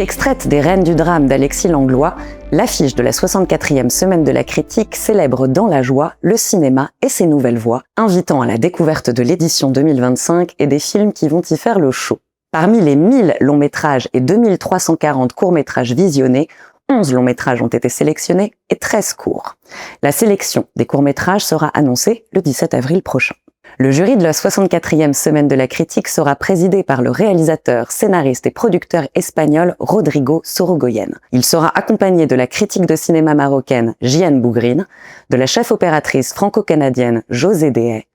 Extraite des Reines du drame d'Alexis Langlois, l'affiche de la 64e semaine de la critique célèbre dans la joie le cinéma et ses nouvelles voix, invitant à la découverte de l'édition 2025 et des films qui vont y faire le show. Parmi les 1000 longs métrages et 2340 courts métrages visionnés, 11 longs métrages ont été sélectionnés et 13 courts. La sélection des courts métrages sera annoncée le 17 avril prochain. Le jury de la 64e semaine de la critique sera présidé par le réalisateur, scénariste et producteur espagnol Rodrigo Sorogoyen. Il sera accompagné de la critique de cinéma marocaine Jian Bougrine, de la chef opératrice franco-canadienne José Dehay,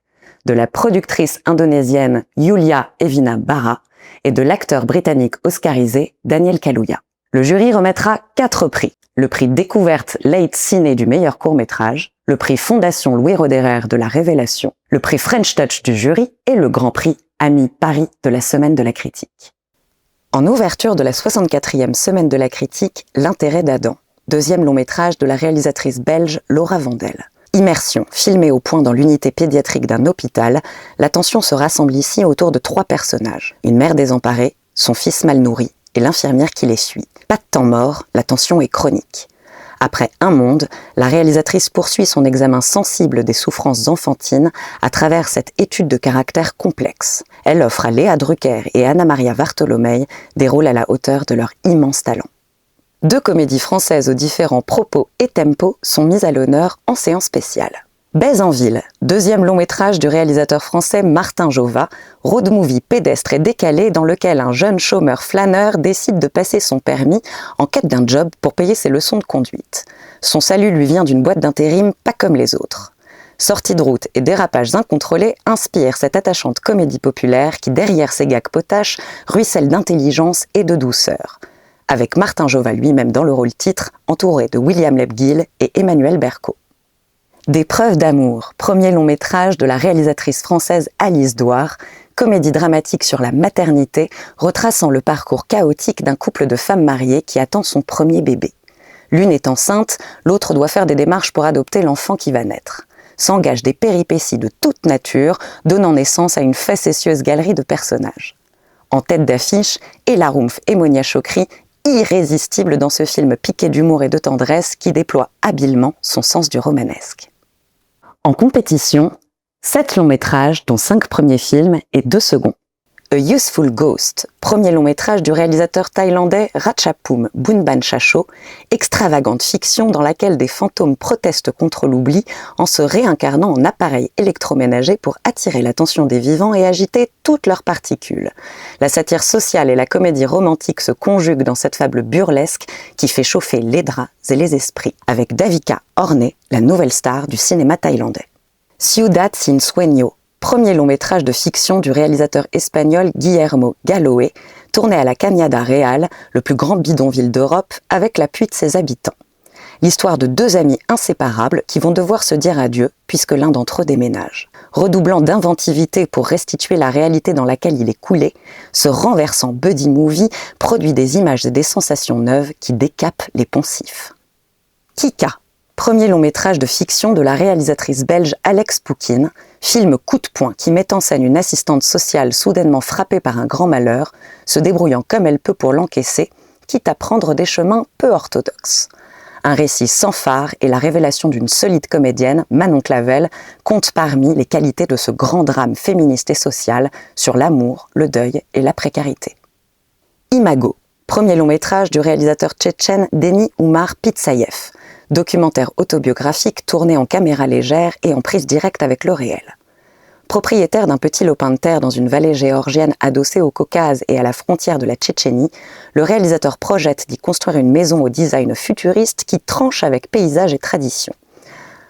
de la productrice indonésienne Yulia Evina Bara et de l'acteur britannique oscarisé Daniel Kaluuya. Le jury remettra 4 prix. Le prix Découverte Late Ciné du meilleur court-métrage, le prix Fondation Louis Roederer de la Révélation, le prix French Touch du jury et le grand prix Ami Paris de la Semaine de la Critique. En ouverture de la 64e Semaine de la Critique, L'intérêt d'Adam, deuxième long métrage de la réalisatrice belge Laura Vandel. Immersion, filmée au point dans l'unité pédiatrique d'un hôpital, l'attention se rassemble ici autour de 3 personnages. Une mère désemparée, son fils mal nourri et l'infirmière qui les suit. Pas de temps mort, la tension est chronique. Après Un monde, la réalisatrice poursuit son examen sensible des souffrances enfantines à travers cette étude de caractère complexe. Elle offre à Léa Drucker et Anna Maria Bartolomei des rôles à la hauteur de leur immense talent. 2 comédies françaises aux différents propos et tempos sont mises à l'honneur en séance spéciale. Baise en ville, deuxième long métrage du réalisateur français Martin Jova, road movie pédestre et décalé dans lequel un jeune chômeur flâneur décide de passer son permis en quête d'un job pour payer ses leçons de conduite. Son salut lui vient d'une boîte d'intérim pas comme les autres. Sorties de route et dérapages incontrôlés inspirent cette attachante comédie populaire qui, derrière ses gags potaches, ruisselle d'intelligence et de douceur. Avec Martin Jova lui-même dans le rôle titre, entouré de William Lebguil et Emmanuel Berco. Des preuves d'amour, premier long métrage de la réalisatrice française Alice Douard, comédie dramatique sur la maternité, retraçant le parcours chaotique d'un couple de femmes mariées qui attend son premier bébé. L'une est enceinte, l'autre doit faire des démarches pour adopter l'enfant qui va naître. S'engagent des péripéties de toute nature, donnant naissance à une facétieuse galerie de personnages. En tête d'affiche, Ella Rumpf et Monia Chokri, irrésistible dans ce film piqué d'humour et de tendresse qui déploie habilement son sens du romanesque. En compétition, 7 longs métrages dont 5 premiers films et 2 seconds. A Useful Ghost, premier long métrage du réalisateur thaïlandais Ratchaphum Boonbanchacho, extravagante fiction dans laquelle des fantômes protestent contre l'oubli en se réincarnant en appareils électroménagers pour attirer l'attention des vivants et agiter toutes leurs particules. La satire sociale et la comédie romantique se conjuguent dans cette fable burlesque qui fait chauffer les draps et les esprits, avec Davika Orne, la nouvelle star du cinéma thaïlandais. Ciudad sin Sueño, premier long métrage de fiction du réalisateur espagnol Guillermo Galoé, tourné à la Cañada Real, le plus grand bidonville d'Europe, avec l'appui de ses habitants. L'histoire de 2 amis inséparables qui vont devoir se dire adieu puisque l'un d'entre eux déménage. Redoublant d'inventivité pour restituer la réalité dans laquelle il est coulé, ce renversant buddy movie produit des images et des sensations neuves qui décapent les poncifs. Kika, premier long métrage de fiction de la réalisatrice belge Alex Poukine, film coup de poing qui met en scène une assistante sociale soudainement frappée par un grand malheur, se débrouillant comme elle peut pour l'encaisser, quitte à prendre des chemins peu orthodoxes. Un récit sans phare et la révélation d'une solide comédienne, Manon Clavel, compte parmi les qualités de ce grand drame féministe et social sur l'amour, le deuil et la précarité. Imago, premier long métrage du réalisateur tchétchène Deni Oumar Pitsayev, documentaire autobiographique tourné en caméra légère et en prise directe avec le réel. Propriétaire d'un petit lopin de terre dans une vallée géorgienne adossée au Caucase et à la frontière de la Tchétchénie, le réalisateur projette d'y construire une maison au design futuriste qui tranche avec paysage et tradition.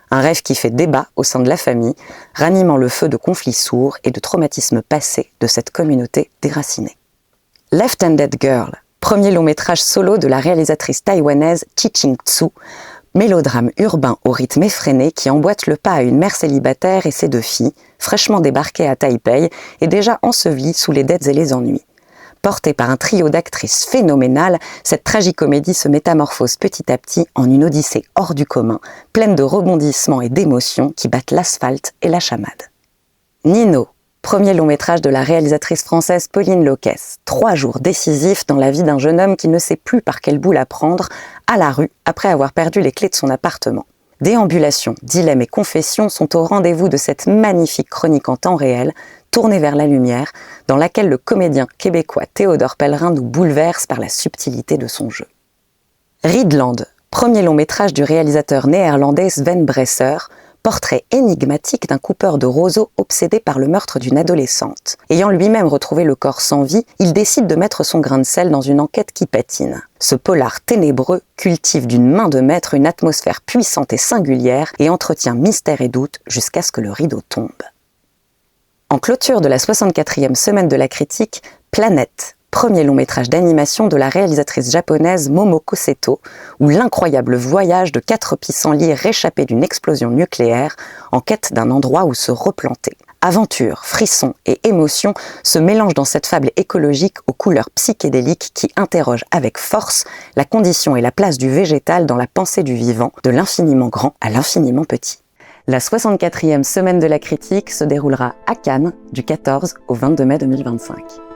Un rêve qui fait débat au sein de la famille, ranimant le feu de conflits sourds et de traumatismes passés de cette communauté déracinée. Left-Handed Girl, premier long métrage solo de la réalisatrice taïwanaise Chi Ching-tsu, mélodrame urbain au rythme effréné qui emboîte le pas à une mère célibataire et ses 2 filles, fraîchement débarquées à Taipei et déjà ensevelies sous les dettes et les ennuis. Portée par un trio d'actrices phénoménales, cette tragicomédie se métamorphose petit à petit en une odyssée hors du commun, pleine de rebondissements et d'émotions qui battent l'asphalte et la chamade. Nino, Premier long métrage de la réalisatrice française Pauline Loquès. 3 jours décisifs dans la vie d'un jeune homme qui ne sait plus par quelle boule la prendre, à la rue, après avoir perdu les clés de son appartement. Déambulations, dilemmes et confessions sont au rendez-vous de cette magnifique chronique en temps réel, tournée vers la lumière, dans laquelle le comédien québécois Théodore Pellerin nous bouleverse par la subtilité de son jeu. Riedland, premier long métrage du réalisateur néerlandais Sven Bresser, portrait énigmatique d'un coupeur de roseaux obsédé par le meurtre d'une adolescente. Ayant lui-même retrouvé le corps sans vie, il décide de mettre son grain de sel dans une enquête qui patine. Ce polar ténébreux cultive d'une main de maître une atmosphère puissante et singulière et entretient mystère et doute jusqu'à ce que le rideau tombe. En clôture de la 64e semaine de la critique, Planète, premier long métrage d'animation de la réalisatrice japonaise Momoko Seto, où l'incroyable voyage de 4 pissenlits réchappés d'une explosion nucléaire en quête d'un endroit où se replanter. Aventure, frissons et émotion se mélangent dans cette fable écologique aux couleurs psychédéliques qui interrogent avec force la condition et la place du végétal dans la pensée du vivant, de l'infiniment grand à l'infiniment petit. La 64e semaine de la critique se déroulera à Cannes du 14 au 22 mai 2025.